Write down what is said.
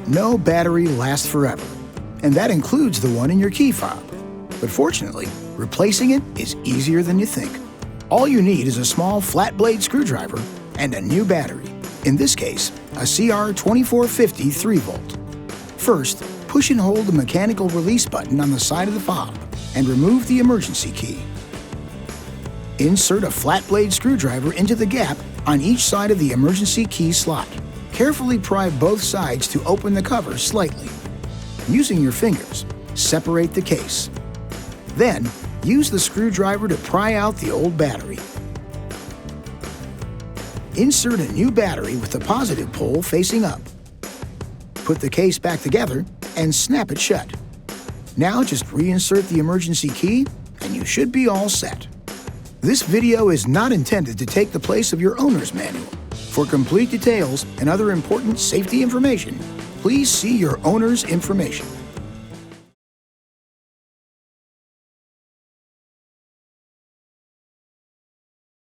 No battery lasts forever, and that includes the one in your key fob. But fortunately, replacing it is easier than you think. All you need is a small flat blade screwdriver and a new battery. In this case, a CR2450 3-volt. First, push and hold the mechanical release button on the side of the fob and remove the emergency key. Insert a flat blade screwdriver into the gap on each side of the emergency key slot. Carefully pry both sides to open the cover slightly. Using your fingers, separate the case. Then, use the screwdriver to pry out the old battery. Insert a new battery with the positive pole facing up. Put the case back together and snap it shut. Now just reinsert the emergency key and you should be all set. This video is not intended to take the place of your owner's manual. For complete details and other important safety information, please see your owner's information.